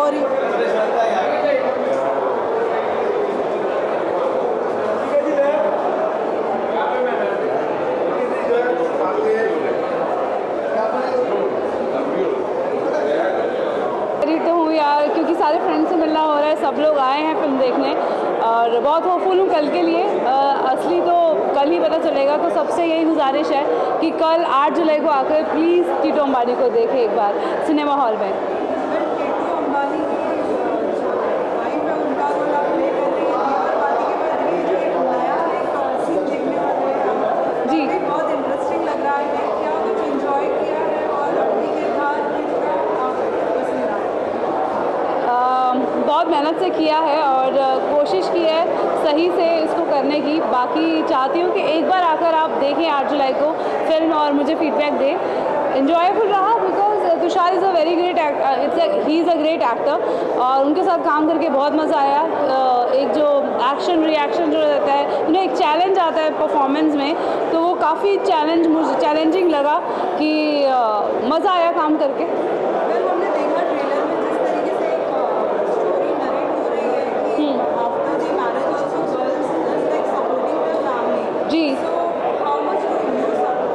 Story. तो हूँ यार, क्योंकि सारे फ्रेंड्स से मिलना हो रहा है, सब लोग आए हैं फिल्म देखने और बहुत होपफुल हूँ कल के लिए। असली तो कल ही पता चलेगा, तो सबसे यही गुजारिश है कि कल 8 जुलाई को आकर प्लीज़ टीटू अंबानी को देखें एक बार सिनेमा हॉल में। जी, बहुत इंटरेस्टिंग लग रहा है, क्या कुछ एंजॉय किया है और अभी के बाद पसंद आया? बहुत मेहनत से किया है और कोशिश की है सही से इसको करने की। बाकी चाहती हूँ कि एक बार आकर आप देखें 8 जुलाई को फिल्म और मुझे फीडबैक दें। इन्जॉयबल रहा because Tushar is a very great he is a great actor और उनके साथ काम करके बहुत मज़ा आया। एक जो एक्शन रिएक्शन जो रहता है, उन्हें एक चैलेंज आता है परफॉर्मेंस में, तो वो काफ़ी मुझे चैलेंजिंग लगा कि मज़ा आया काम करके। हमने देखा ट्रेलर में जिस तरीके से एक स्टोरी नरेट हो रही है कि after the marriage also girls just like supporting their family. जी, so how much do you support?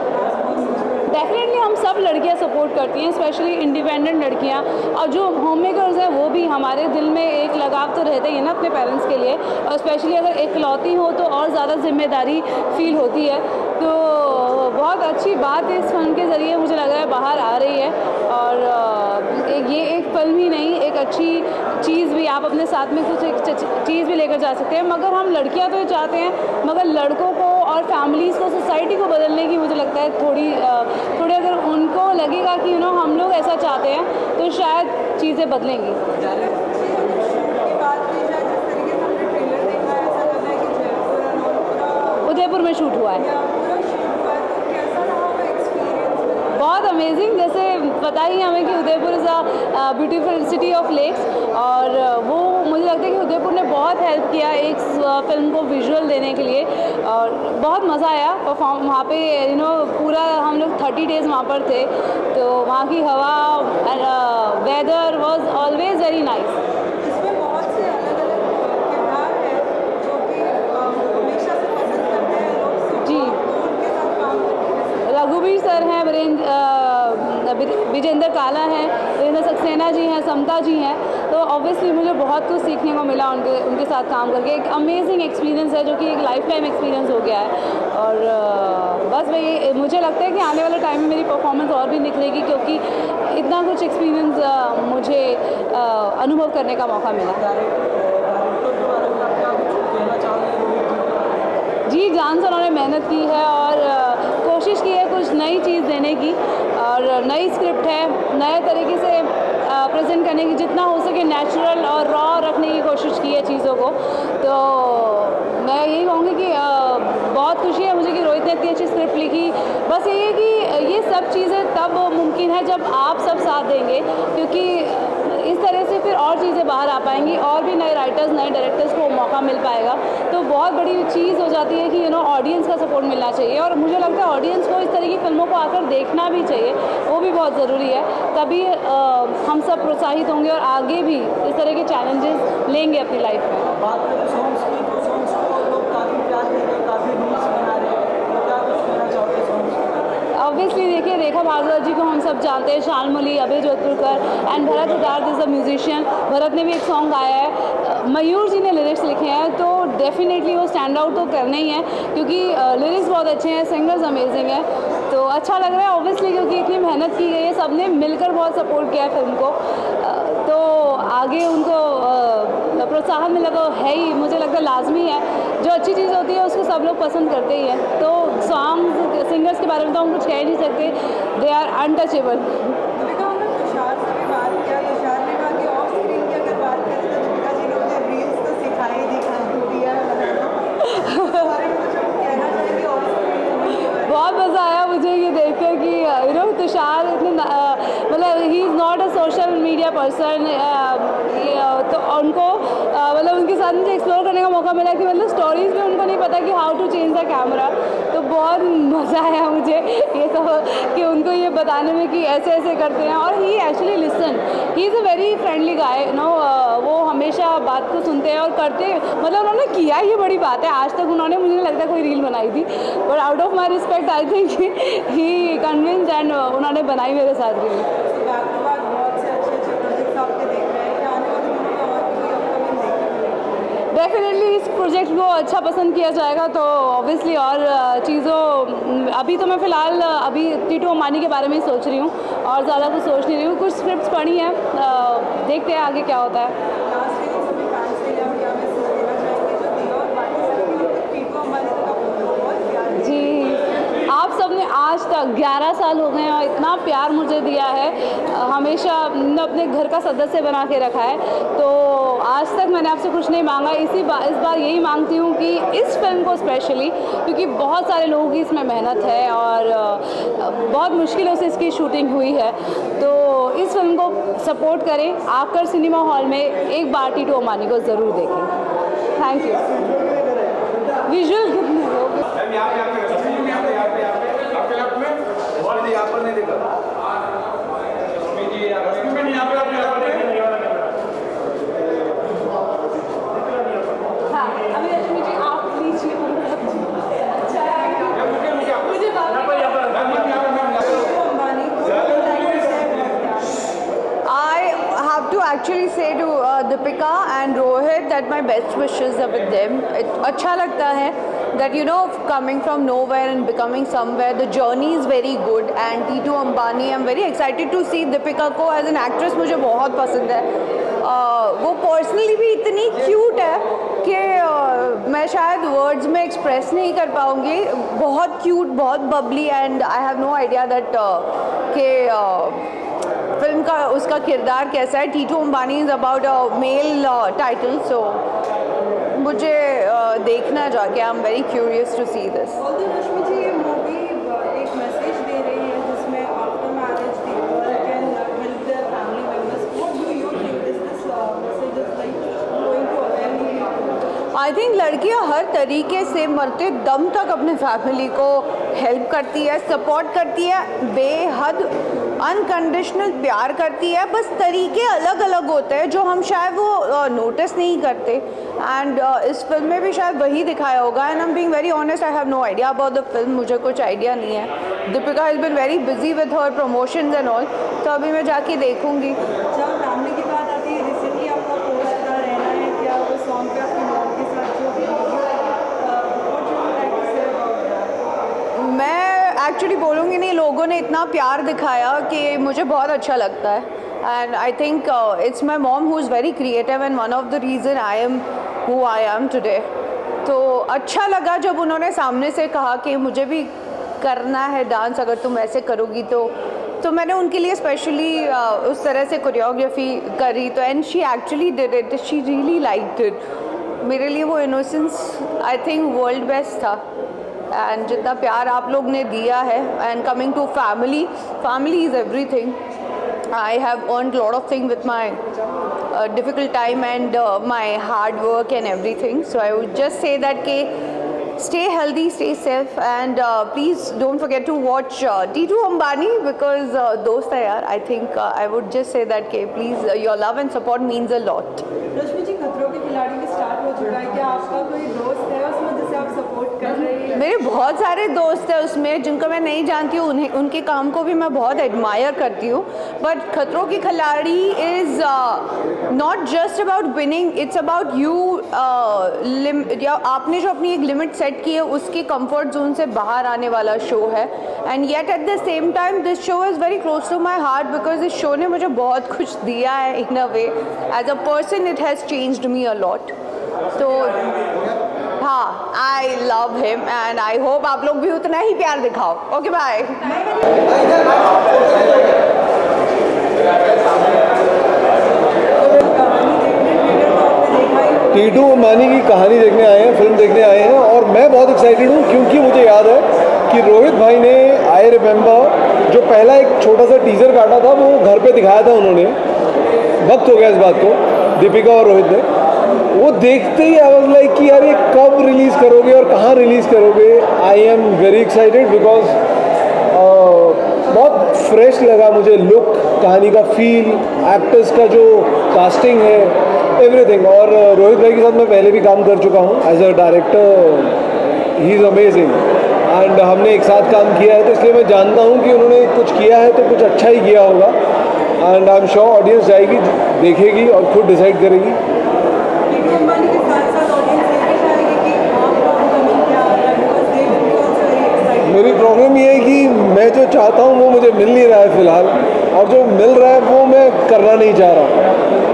Definitely हम सब लड़कियां सपोर्ट करती हैं, स्पेशली इंडिपेंडेंट लड़कियां, और जो होम मेकर्स हैं वो भी। हमारे दिल में एक लगाव तो रहता ही है ना अपने पेरेंट्स के लिए, और स्पेशली अगर इकलौती हो तो और ज़्यादा जिम्मेदारी फील होती है। तो बहुत अच्छी बात इस फिल्म के ज़रिए मुझे लग रहा है बाहर आ रही है। और ये एक फिल्म ही नहीं, एक अच्छी चीज़ भी, आप अपने साथ में कुछ एक चीज़ भी लेकर जा सकते हैं। मगर हम लड़कियां तो चाहते हैं, मगर लड़कों को और फैमिलीज़ को, सोसाइटी को बदलने की मुझे लगता है थोड़ी अगर उनको लगेगा कि हम लोग ऐसा चाहते हैं तो शायद चीज़ें बदलेंगी। उदयपुर में शूट हुआ है, बहुत अमेजिंग। जैसे पता ही हमें कि Udaipur is a beautiful city of lakes, और वो मुझे लगता है कि उदयपुर ने बहुत हेल्प किया एक फिल्म को विजुअल देने के लिए, और बहुत मज़ा आया परफॉर्म वहाँ पे। पूरा हम लोग 30 डेज़ वहाँ पर थे, तो वहाँ की हवा, weather was always very nice. इसमें बहुत से अलग अलग किरदार हैं जो कि हमेशा से पसंद करते हैं लोग। जी, उनके साथ काम करके रघुवीर सर हैं, विजेंद्र काला हैं, वीरेंद्र सक्सेना जी हैं, समता जी हैं। तो ऑब्वियसली मुझे बहुत कुछ सीखने को मिला उनके साथ काम करके। एक अमेजिंग एक्सपीरियंस है जो कि एक लाइफ टाइम एक्सपीरियंस हो गया है। और बस वही मुझे लगता है कि आने वाले टाइम में मेरी परफॉर्मेंस और भी निखरेगी, क्योंकि इतना कुछ एक्सपीरियंस मुझे अनुभव करने का मौका मिला। जी, जान से उन्होंने मेहनत की है और कोशिश की है कुछ नई चीज़ देने की, और नई स्क्रिप्ट है, नए तरीके से प्रेजेंट करने की, जितना हो सके नेचुरल और रॉ रखने की कोशिश की है चीज़ों को। तो मैं यही कहूँगी कि बहुत खुशी है मुझे कि रोहित ने इतनी अच्छी स्क्रिप्ट लिखी। बस यही है कि ये सब चीज़ें तब मुमकिन है जब आप सब साथ देंगे, क्योंकि इस तरह से फिर और चीज़ें बाहर आ पाएंगी, और भी नए राइटर्स, नए डायरेक्टर्स को मौका मिल पाएगा। तो बहुत बड़ी चीज़ हो जाती है कि ऑडियंस का सपोर्ट मिलना चाहिए, और मुझे लगता है ऑडियंस को इस तरह की फिल्मों को आकर देखना भी चाहिए, वो भी बहुत ज़रूरी है। तभी हम सब प्रोत्साहित होंगे और आगे भी इस तरह के चैलेंजेस लेंगे अपनी लाइफ में। बात करें सॉन्ग्स की, तो सॉन्ग्स को लोग काफ़ी प्यार दे रहे हैं, काफ़ी रील्स बना रहे हैं, तो क्या कुछ कहना चाहोगे सॉन्ग्स? ऑब्वियसली देखिए, रेखा भारद्वाज जी को हम सब जानते हैं, Shalmali, Abhay Jodhpurkar and Bharat Siddharth is a musician. Bharat ने भी एक सॉन्ग गाया है, मयूर जी ने लिरिक्स लिखे हैं, तो डेफिनेटली वो स्टैंड आउट तो करने ही हैं, क्योंकि लिरिक्स बहुत अच्छे हैं, सिंगर्स अमेजिंग है। तो अच्छा लग रहा है ऑब्वियसली, क्योंकि इतनी मेहनत की गई है, सबने मिलकर बहुत सपोर्ट किया है फिल्म को। तो आगे उनको प्रोत्साहन मिला तो है ही, मुझे लगता है लाजमी है। जो अच्छी चीज़ होती है उसको सब लोग पसंद करते ही हैं। तो सॉन्ग सिंगर्स के बारे में तो हम कुछ कह नहीं सकते, दे आर अनटचेबल। दीपिका, हमने तुषार से भी बात किया, तुषार ने कहा कि ऑफ स्क्रीन की अगर बात करें तो दीपिका जी ने मुझे रील्स तो सिखाई दिया बहुत मज़ा आया मुझे ये देखकर कि तुषार इतने मतलब he is not a social media और सर ने तो उनको मतलब उनके साथ मुझे एक्सप्लोर करने का मौका मिला कि मतलब स्टोरीज़ में उनको नहीं पता कि how to change the camera, तो बहुत मज़ा आया मुझे ये सब कि उनको ये बताने में कि ऐसे ऐसे करते हैं। और he actually listen, he is a very friendly guy, no वो हमेशा बात को सुनते हैं और करते हैं। मतलब उन्होंने किया, ये बड़ी बात है, आज तक उन्होंने मुझे नहीं लगता कोई रील बनाई थी, but out of my respect I think he convince and उन्होंने बनाई मेरे साथ रील। बैक टू बैक बहुत से अच्छे अच्छे प्रोजेक्ट्स आपके देख रहे हैं, क्या आने वाले दिनों में और कोई अपकमिंग देखने मिलेगी? डेफिनेटली इस प्रोजेक्ट को अच्छा पसंद किया जाएगा तो ऑब्वियसली और चीज़ों, अभी तो मैं फ़िलहाल अभी टीटू अंबानी के बारे में ही सोच रही हूँ और ज़्यादा कुछ सोच नहीं रही हूँ। कुछ स्क्रिप्ट्स पढ़ी हैं, देखते हैं आगे क्या होता है। लास्ट में सभी फैंस के लिए आप क्या मैसेज देना चाहेंगे जो दिया और बाकी सभी लोग टीटू अंबानी तक आपको बहुत प्यार दिया? जी, आप सबने आज तक 11 साल हो गए हैं और इतना प्यार मुझे दिया है, हमेशा अपने घर का सदस्य बना के रखा है, तो आज तक मैंने आपसे कुछ नहीं मांगा। इस बार यही मांगती हूँ कि इस फिल्म को स्पेशली, क्योंकि बहुत सारे लोगों की इसमें मेहनत है और बहुत मुश्किलों से इसकी शूटिंग हुई है, तो इस फिल्म को सपोर्ट करें, आकर सिनेमा हॉल में एक बार टीटू अंबानी को ज़रूर देखें। Thank you. विजुअल कितने लोग अभी रश्मि जी आप लीजिए। अच्छा मुझे टीटू अंबानी को I have to actually say to Deepika and Rohit that my best wishes are with them. अच्छा लगता है that you know coming from nowhere and becoming somewhere, the journey is very good. And Titu Ambani, I'm very excited to see Deepika को as an actress, मुझे बहुत पसंद है। वो personally भी इतनी क्यूट है कि मैं शायद वर्ड्स में एक्सप्रेस नहीं कर पाऊँगी। बहुत क्यूट, बहुत bubbly, and I have no idea that कि फिल्म का उसका किरदार कैसा है। Titu Ambani is about a male title, so मुझे देखना जाके I am very curious to see this. Although Rashmi ji ये मूवी एक मैसेज दे रही है जिसमें after marriage people can help their family members. What do you think is this message is like going to aware? I think लड़कियां हर तरीके से मरते दम तक अपने फैमिली को हेल्प करती है, सपोर्ट करती है, बेहद अनकंडीशनल प्यार करती है। बस तरीके अलग अलग होते हैं जो हम शायद वो नोटिस नहीं करते, एंड इस फिल्म में भी शायद वही दिखाया होगा। And I am being very honest, I have no idea about the film, मुझे कुछ आइडिया नहीं है। Deepika has been very busy with her promotions and all, तो अभी मैं जाके देखूंगी। जब फैमिली की बात आती है, रिसेंटली आपका पोस्ट का रहना है कि आप उस सॉन्ग पे आपकी मॉम के साथ जो मैं एक्चुअली बोलूँगी नहीं, लोगों ने इतना प्यार दिखाया कि मुझे बहुत अच्छा लगता है। And I think it's my mom who is very creative and one of the reason I am who I am today. तो अच्छा लगा जब उन्होंने सामने से कहा कि मुझे भी करना है डांस, अगर तुम ऐसे करोगी तो मैंने उनके लिए स्पेशली उस तरह से कोरियोग्राफी करी, तो and she actually did it, she really liked it. मेरे लिए वो innocence I think world best था। एंड जितना प्यार आप लोग ने दिया है, and coming to family, family is everything. I have earned a lot of things with my difficult time and my hard work and everything. So I would just say that stay healthy, stay safe, and please don't forget to watch Titu Ambani because dost hai yaar. I think I would just say that please your love and support means a lot. रश्मि जी, खतरों के खिलाड़ी भी start हो चुका है, क्या आपका कोई दोस्त है उसमें जिसे आप सपोर्ट कर रही हैं? मेरे बहुत सारे दोस्त हैं उसमें जिनको मैं नहीं जानती हूँ, उन्हें उनके काम को भी मैं बहुत एडमायर करती हूँ। बट खतरों की खिलाड़ी is not just about winning, it's about you. आपने जो अपनी एक लिमिट सेट की है उसके कंफर्ट जोन से बाहर आने वाला शो है। And yet at the same time this show is very close to my heart because इस शो ने मुझे बहुत कुछ दिया है in a way. As a person it has changed me a lot. तो हाँ, I love him and I hope आप लोग भी उतना ही प्यार दिखाओ। Okay bye. टीटू अंबानी की कहानी देखने आए हैं, फिल्म देखने आए हैं, और मैं बहुत एक्साइटेड हूँ क्योंकि मुझे याद है कि रोहित भाई ने आई रिमेंबर जो पहला एक छोटा सा टीज़र काटा था वो घर पे दिखाया था उन्होंने, वक्त हो गया इस बात को, दीपिका और रोहित ने। वो देखते ही आई वाज लाइक कि यार ये कब रिलीज़ करोगे और कहाँ रिलीज़ करोगे। आई एम वेरी एक्साइटेड बिकॉज बहुत फ्रेश लगा मुझे लुक, कहानी का फील, एक्टर्स का जो कास्टिंग है, एवरीथिंग। और रोहित भाई के साथ मैं पहले भी काम कर चुका हूँ as a director, he is amazing and हमने एक साथ काम किया है, तो इसलिए मैं जानता हूँ कि उन्होंने कुछ किया है तो कुछ अच्छा ही किया होगा। And I am sure audience जाएगी, देखेगी और खुद डिसाइड करेगी। नीतू अंबानी के साथ साथ ऑडियंस ये भी चाहेगी कि आपका अपकमिंग क्या आ रहा है, because they will be also very excited. मेरी प्रॉब्लम ये है कि मैं जो चाहता हूँ वो मुझे मिल नहीं रहा है फ़िलहाल, और जो मिल रहा है वो मैं करना नहीं चाह रहा।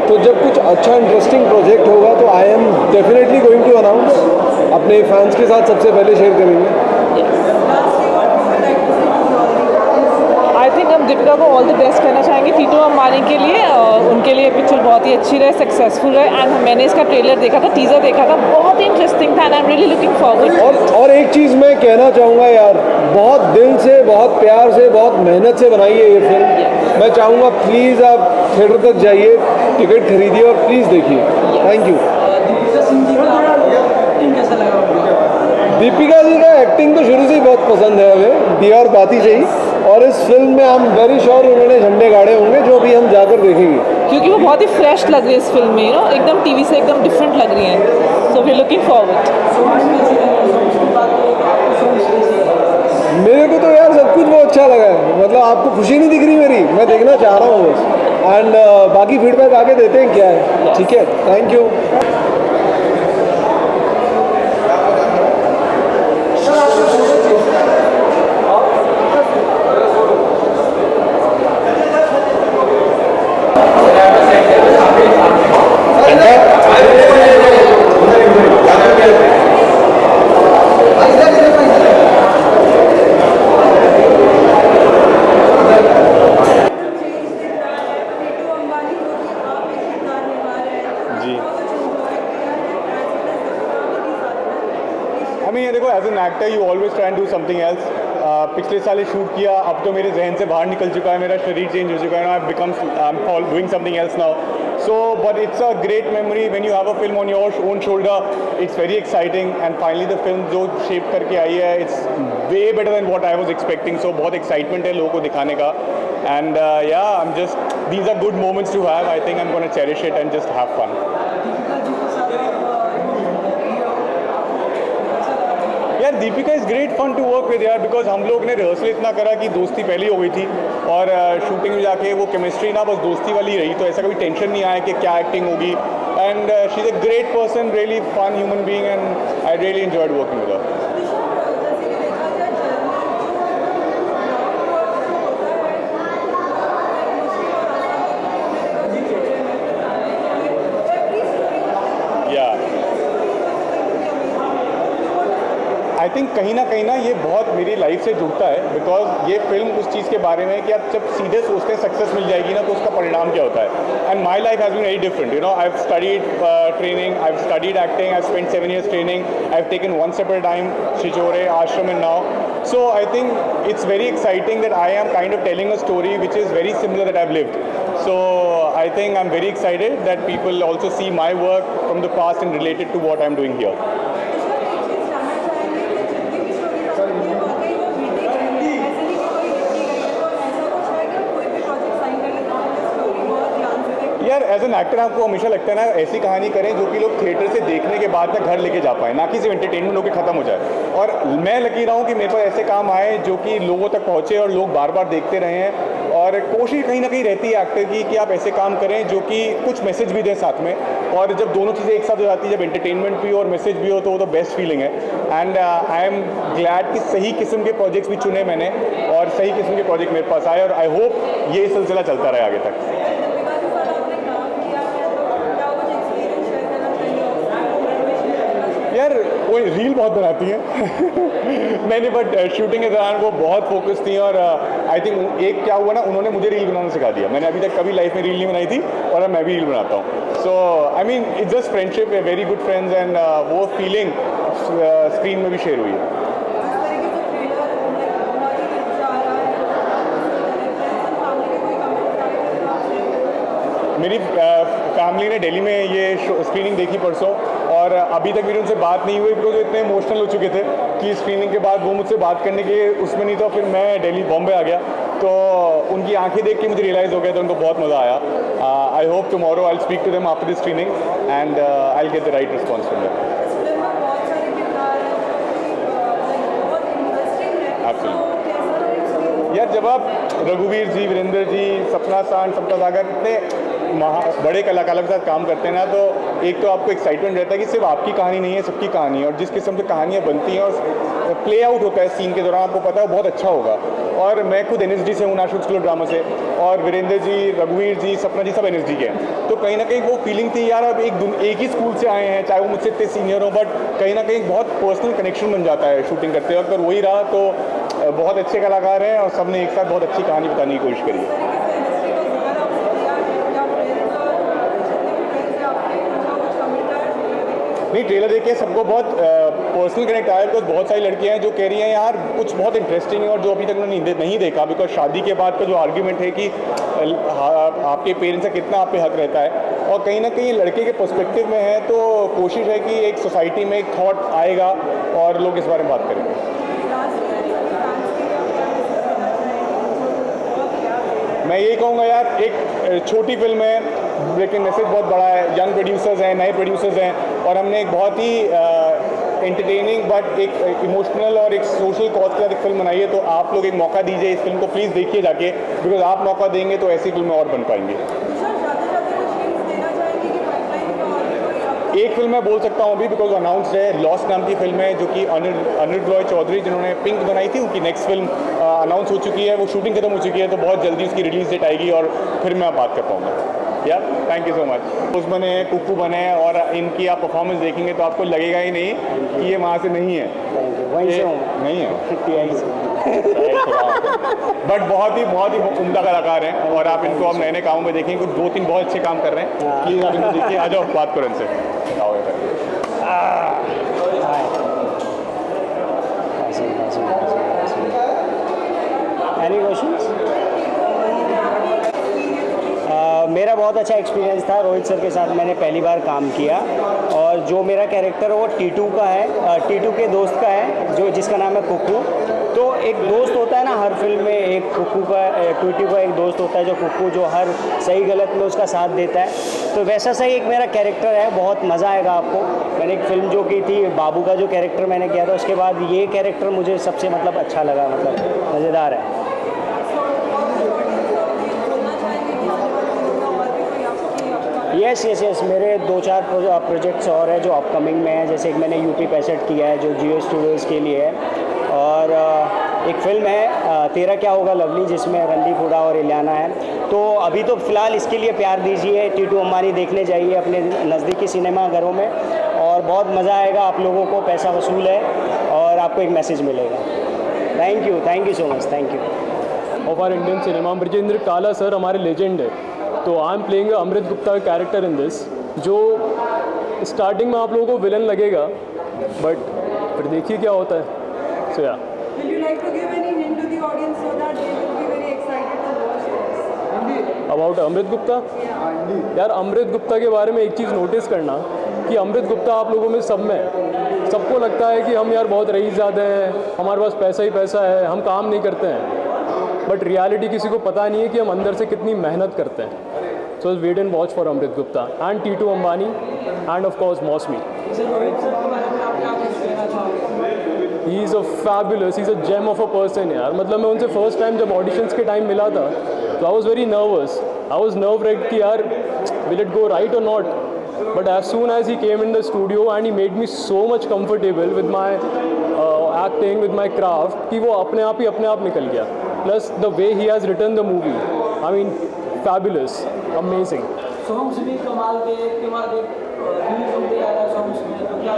तो जब कुछ अच्छा इंटरेस्टिंग प्रोजेक्ट होगा तो I am definitely going to announce, अपने फैंस के साथ सबसे पहले शेयर करेंगे। Lastly what would you like to say to all? I think हम दीपिका को ऑल द बेस्ट कहना चाहेंगे नीतू अंबानी के लिए। उनके लिए पिक्चर बहुत ही अच्छी रहे, सक्सेसफुल रहे। एंड मैंने इसका ट्रेलर देखा था, टीज़र देखा था, बहुत ही इंटरेस्टिंग था and I am really looking forward. और एक चीज़ मैं कहना चाहूँगा यार, बहुत दिल से, बहुत प्यार से, बहुत मेहनत से बनाई है ये फिल्म। मैं चाहूँगा प्लीज़ आप थिएटर तक जाइए, टिकट खरीदिए और प्लीज़ देखिए। Thank you. दीपिका सिंह जी का एक्टिंग कैसा लगा आपको? दीपिका जी का एक्टिंग तो शुरू से ही बहुत पसंद है हमें, दिया और बाती से ही। और इस फिल्म में आई एम वेरी श्योर उन्होंने झंडे गाड़े होंगे, जो भी हम जाकर देखेंगे। क्योंकि वो बहुत ही फ्रेश लग रही है इस फिल्म में, एकदम टीवी से एकदम डिफरेंट लग रही है। So we are looking forward. मेरे को तो यार सब कुछ बहुत अच्छा लगा है, मतलब आपको खुशी नहीं दिख रही मेरी, मैं देखना चाह रहा हूँ बस। एंड बाकी फीडबैक आगे देते हैं क्या है, ठीक है। Thank you. नीतू अंबानी को कि आप एक किरदार निभा रहे हैं जी, I mean, देखो as an actor you always try and do something else. पिछले साल शूट किया, अब तो मेरे जहन से बाहर निकल चुका है, मेरा शरीर चेंज हो चुका है, I become I am doing something else now. So but it's a great memory when you have a film on your own shoulder. It's very exciting and finally the film जो shape करके आई है, it's way better than what I was expecting. So बहुत excitement है लोगों को दिखाने का। And yeah I am just, these are good moments to have. I think I am gonna cherish it and just have fun. Deepika ji के साथ यार Deepika is great fun to work with यार, बिकॉज हम लोग ने रिहर्सल इतना करा कि दोस्ती पहले ही हो गई थी, और शूटिंग में जाके वो केमिस्ट्री ना बस दोस्ती वाली रही, तो ऐसा कभी टेंशन नहीं आया कि क्या एक्टिंग होगी। And she is a great person, really fun human being, and I really enjoyed working with her. जैसे कि देखा जाए या आई थिंक कहीं ना ये बहुत मेरी लाइफ से जुड़ता है, बिकॉज ये फिल्म उस चीज़ के बारे में है कि आप जब सीधे सोचते हैं सक्सेस मिल जाएगी ना, तो उसका परिणाम क्या होता है। And my life has been very different, you know. I have studied training, I have studied acting, I have spent 7 years training, I have taken one step at a time, शिजोरे, ashram and now. So I think it's very exciting that I am kind of telling a story which is very similar that I've lived. So I think I'm very excited that people also see my work from the past and relate it to what I'm doing here. यार as an actor आपको हमेशा लगता है ना ऐसी कहानी करें जो कि लोग थिएटर से देखने के बाद तक घर लेके जा पाए, ना कि सिर्फ एंटरटेनमेंट होकर ख़त्म हो जाए। और मैं लकी रहा हूँ कि मेरे पास ऐसे काम आए जो कि लोगों तक पहुँचे और लोग बार बार देखते रहे हैं। और कोशिश कहीं ना कहीं रहती है एक्टर की कि आप ऐसे काम करें जो कि कुछ मैसेज भी दें साथ में, और जब दोनों चीज़ें एक साथ हो जाती है, जब एंटरटेनमेंट भी और मैसेज भी हो, तो वो तो बेस्ट फीलिंग है। एंड आई एम ग्लैड कि सही किस्म के प्रोजेक्ट्स भी चुने मैंने और सही किस्म के प्रोजेक्ट मेरे पास आए, और आई होप ये सिलसिला चलता रहे आगे तक। यार वो रील बहुत बनाती हैं मैंने बट शूटिंग के दौरान वो बहुत फोकस थी, और आई थिंक एक क्या हुआ ना, उन्होंने मुझे रील बनाना सिखा दिया। मैंने अभी तक कभी लाइफ में रील नहीं बनाई थी, और अब मैं भी रील बनाता हूँ। So I mean it's just friendship, very good friends, and वो फीलिंग स्क्रीन में भी शेयर हुई है। मेरी फैमिली ने दिल्ली में ये स्क्रीनिंग देखी परसों, और अभी तक मेरी उनसे बात नहीं हुई बिकॉज वो इतने इमोशनल हो चुके थे कि स्क्रीनिंग के बाद वो मुझसे बात करने के उसमें नहीं था। फिर मैं दिल्ली बॉम्बे आ गया, तो उनकी आंखें देख के मुझे रियलाइज़ हो गया, तो उनको बहुत मज़ा आया। I hope tomorrow I speak to them after the screening and I get the right response from them. Film में बहुत सारे किरदार हैं जो बहुत इंटरेस्टिंग है। Absolutely. तो कैसा रहा एक्सपीरियंस? यार जब आप रघुवीर जी, वीरेंद्र जी, सपना सांड, सपना सागर इतने बड़े कलाकारों के साथ काम करते हैं ना, तो एक तो आपको एक्साइटमेंट रहता है कि सिर्फ आपकी कहानी नहीं है, सबकी कहानी है, और जिस किस्म से कहानियाँ बनती हैं और प्ले आउट होता है सीन के दौरान, आपको पता है बहुत अच्छा होगा। और मैं खुद NSD से हूँ, नेशनल स्कूल ऑफ ड्रामा से, और वीरेंद्र जी, रघुवीर जी, सपना जी सब NSD के हैं। तो कहीं ना कहीं वो फीलिंग थी यार, अब एक ही स्कूल से आए हैं, चाहे वो मुझसे इतने सीनियर हो, बट कहीं ना कहीं बहुत पर्सनल कनेक्शन बन जाता है शूटिंग करते वक्त, और वही रहा। तो बहुत अच्छे कलाकार हैं और सबने एक साथ बहुत अच्छी कहानी बताने की कोशिश करी है। तरीके से इंडस्ट्री को जिम्मेदार आपसे दिया है या फ्रेंड्स और जितने भी फ्रेंड्स हैं आपने उनका कुछ कमेंट आया? नहीं, ट्रेलर देख के सबको बहुत पर्सनल कनेक्ट आया, बिकॉज बहुत सारी लड़कियां हैं जो कह रही हैं यार कुछ बहुत इंटरेस्टिंग है और जो अभी तक उन्होंने नहीं देखा। बिकॉज शादी के बाद का जो आर्ग्यूमेंट है कि आपके पेरेंट्स का कितना आप पे हक रहता है, और कहीं ना कहीं लड़के के पर्सपेक्टिव में है, तो कोशिश है कि एक सोसाइटी में एक थॉट आएगा और लोग इस बारे में बात करेंगे। मैं यही कहूँगा यार, एक छोटी फिल्म है लेकिन मैसेज बहुत बड़ा है। यंग प्रोड्यूसर्स हैं, नए प्रोड्यूसर्स हैं, और हमने एक बहुत ही एंटरटेनिंग बट एक इमोशनल और एक सोशल कॉज के साथ एक फिल्म बनाई है। तो आप लोग एक मौका दीजिए इस फिल्म को, प्लीज़ देखिए जाके, बिकॉज आप मौका देंगे तो ऐसी फिल्में और बन पाएंगी। एक फिल्म मैं बोल सकता हूँ अभी, बिकॉज अनाउंस्ड है, लॉस्ट नाम की फिल्म है, जो कि अनिल रॉय चौधरी जिन्होंने पिंक बनाई थी, उनकी नेक्स्ट फिल्म अनाउंस हो चुकी है, वो शूटिंग खत्म हो चुकी है, तो बहुत जल्दी उसकी रिलीज डेट आएगी और फिर मैं बात कर पाऊँगा। यार थैंक यू सो मच। उस बने हैं, कुक्कू बने हैं, और इनकी आप परफॉर्मेंस देखेंगे तो आपको लगेगा ही नहीं कि ये वहाँ से नहीं है, वहीं से नहीं है, हूँ। बट बहुत ही उम्दा कलाकार हैं, और आप इनको अब नए नए कामों में देखेंगे, कुछ 2-3 बहुत अच्छे काम कर रहे हैं। प्लीज़ आप इनको देखिए। आ जाओ बात करो इनसे। Any questions? मेरा बहुत अच्छा एक्सपीरियंस था। रोहित सर के साथ मैंने पहली बार काम किया, और जो मेरा कैरेक्टर है वो टीटू का है, टीटू के दोस्त का है, जो जिसका नाम है कुक्कू। तो एक दोस्त होता है ना हर फिल्म में, एक टीटू का एक दोस्त होता है जो कुक्कू, जो हर सही गलत में उसका साथ देता है। तो वैसा सही एक मेरा कैरेक्टर है, बहुत मज़ा आएगा आपको। मैंने एक फ़िल्म जो की थी बाबू का जो कैरेक्टर मैंने किया था, उसके बाद ये कैरेक्टर मुझे सबसे अच्छा लगा, मज़ेदार है। यस, मेरे 2-4 प्रोजेक्ट्स और हैं जो अपकमिंग में हैं। जैसे एक मैंने यूपी 65 किया है जो जियो स्टूडियोज़ के लिए है, और एक फ़िल्म है तेरा क्या होगा लवली, जिसमें रणदीप हुडा और इलियाना है। तो अभी तो फ़िलहाल इसके लिए प्यार दीजिए, टीटू अंबानी देखने जाइए अपने नज़दीकी सिनेमा घरों में, और बहुत मज़ा आएगा आप लोगों को। पैसा वसूल है और आपको एक मैसेज मिलेगा। Thank you so much, thank you. Of our Indian cinema Brajendra Kala sir हमारे लेजेंड है, तो I am playing Amrit Gupta character in this, जो स्टार्टिंग में आप लोगों को विलन लगेगा, बट फिर देखिए क्या होता है। सो या Will you like to give any hint to the audience so that they will be very excited to watch this? About Amrit Gupta, यार अमृत गुप्ता के बारे में एक चीज़ नोटिस करना कि अमृत गुप्ता आप लोगों में सब में, सबको लगता है कि हम यार बहुत रईस ज़्यादा हैं, हमारे पास पैसा ही पैसा है, हम काम नहीं करते हैं, बट रियलिटी किसी को पता नहीं है कि हम अंदर से कितनी मेहनत करते हैं। So wait and watch for Amrit Gupta and Titu Ambani and of course Mausami. He is a fabulous, he is a gem of a person यार। मतलब मैं उनसे फर्स्ट टाइम जब ऑडिशंस के टाइम मिला था तो I was very nervous, I was nerve racked कि यार विल इट गो राइट और not, but as soon as he came in the studio and he made me so much comfortable with my acting, with my craft, कि वो अपने आप निकल गया। Plus the way he has written the movie, I mean fabulous, amazing. Songs भी कमाल के, एक के बाद एक रिलीज होते जा रहा है सॉन्ग्स में, तो क्या?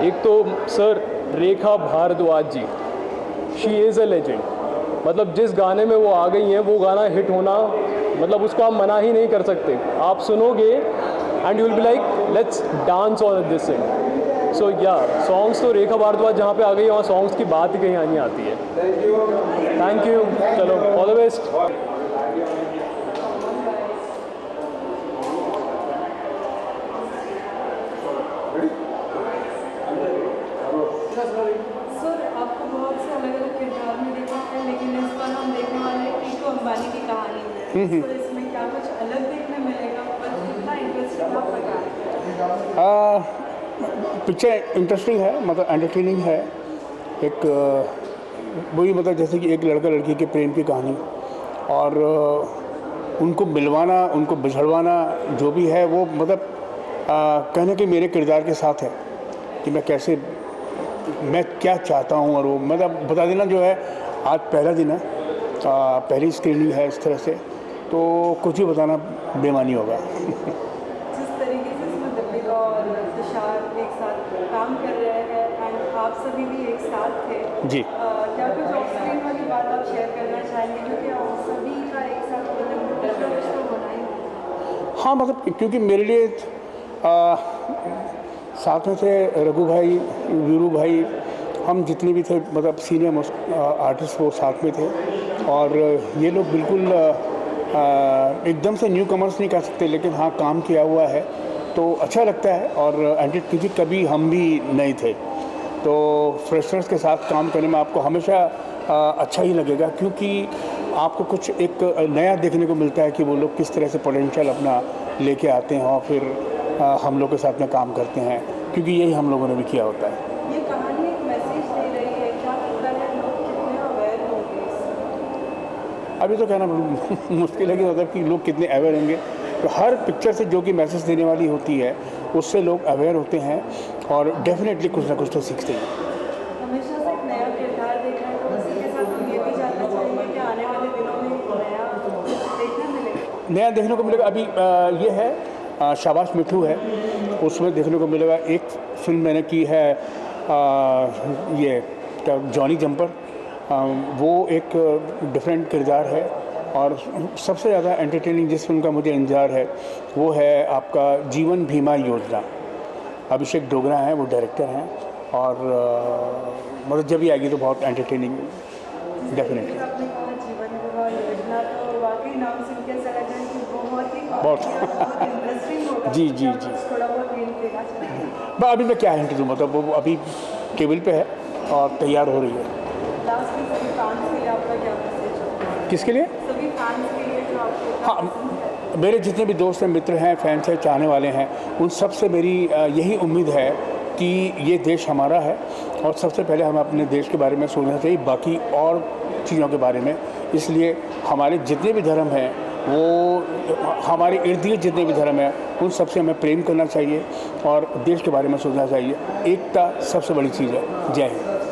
एक तो sir Rekha Bhardwaj ji, she is a legend. मतलब जिस गाने में वो आ गई हैं वो गाना हिट होना, मतलब उसको आप मना ही नहीं कर सकते। आप सुनोगे and you will be like let's dance on this thing. So yeah songs तो रेखा भारद्वाज जहाँ पे आ गई वहाँ सॉन्ग्स की बात ही कहीं आनी आती है। थैंक यू, चलो ऑल द बेस्ट। तो इसमें क्या कुछ अलग देखने मिलेगा और कितना इंटरेस्टिंग आप बता रहे हैं? पिक्चर इंटरेस्टिंग है, मतलब एंटरटेनिंग है। एक वही मतलब जैसे कि एक लड़का लड़की के प्रेम की कहानी, और उनको मिलवाना, उनको बिछड़वाना जो भी है वो मतलब कहने के मेरे किरदार के साथ है कि मैं कैसे, मैं क्या चाहता हूँ। और वो मतलब बता देना जो है, आज पहला दिन है, पहली स्क्रीनिंग है इस तरह से, तो कुछ भी बताना बेमानी होगा। जिस तरीके से इसमें दीपिका और तुषार एक साथ काम कर रहे हैं एंड आप सभी भी एक साथ थे जी। क्या कुछ ऑफ स्क्रीन वाली बात आप शेयर करना चाहेंगे, क्योंकि आप सभी का एक साथ रिश्ता होना ही है। हाँ मतलब क्योंकि मेरे लिए साथ में थे रघु भाई, वीरू भाई, हम जितने भी थे मतलब सीनियर आर्टिस्ट वो साथ में थे। और ये लोग बिल्कुल एकदम से न्यू कमर्स नहीं कह सकते, लेकिन हाँ काम किया हुआ है तो अच्छा लगता है। और क्योंकि कभी हम भी नहीं थे, तो फ्रेशर्स के साथ काम करने में आपको हमेशा अच्छा ही लगेगा, क्योंकि आपको कुछ एक नया देखने को मिलता है कि वो लोग किस तरह से पोटेंशियल अपना लेके आते हैं और फिर हम लोग के साथ में काम करते हैं, क्योंकि यही हम लोगों ने भी किया होता है। ये कहानी एक मैसेज दे रही है, क्या लगता है लोग कितने अवेयर होंगे इससे? अभी तो कहना मुश्किल है कि मतलब कि लोग कितने अवेयर होंगे। तो हर पिक्चर से जो कि मैसेज देने वाली होती है उससे लोग अवेयर होते हैं और डेफिनेटली कुछ ना कुछ तो सीखते हैं। हमेशा से एक नया किरदार देख रहे हैं, तो उसी के साथ हम ये भी जानना चाहेंगे कि आने वाले दिनों में नया देखने मिलेगा। नया देखने को मिलेगा। अभी ये है शाबाश मिठू है, उसमें देखने को मिलेगा। एक फिल्म मैंने की है ये जॉनी जंपर, वो एक डिफरेंट किरदार है। और सबसे ज़्यादा एंटरटेनिंग जिस फिल्म का मुझे इंतजार है वो है आपका जीवन बीमा योजना। अभिषेक डोगरा हैं, वो डायरेक्टर हैं, और मतलब जब भी आएगी तो बहुत एंटरटेनिंग डेफिनेटली। आपने कहा जीवन बीमा योजना, तो वाकई नाम सुन के ऐसा लग रहा है कि बहुत इंटरेस्टिंग होगा। जी जी जी। थोड़ा बहुत हिंट देना चाहिए। बस अभी मैं क्या हिंट दूँ, मतलब वो अभी टेबल पे है और तैयार हो रही है। लास्ट में सभी फैंस के लिए आपका क्या मैसेज है? किसके लिए? सभी फैंस के लिए जो आपको हाँ, मेरे जितने भी दोस्त हैं, मित्र हैं, फैंस हैं, चाहने वाले हैं, उन सब से मेरी यही उम्मीद है कि ये देश हमारा है और सबसे पहले हमें अपने देश के बारे में सोचना चाहिए, बाकी और चीज़ों के बारे में। इसलिए हमारे जितने भी धर्म हैं, वो हमारे इर्द गिर्द जितने भी धर्म हैं, उन सबसे हमें प्रेम करना चाहिए और देश के बारे में सोचना चाहिए। एकता सबसे बड़ी चीज़ है। जय हिंद।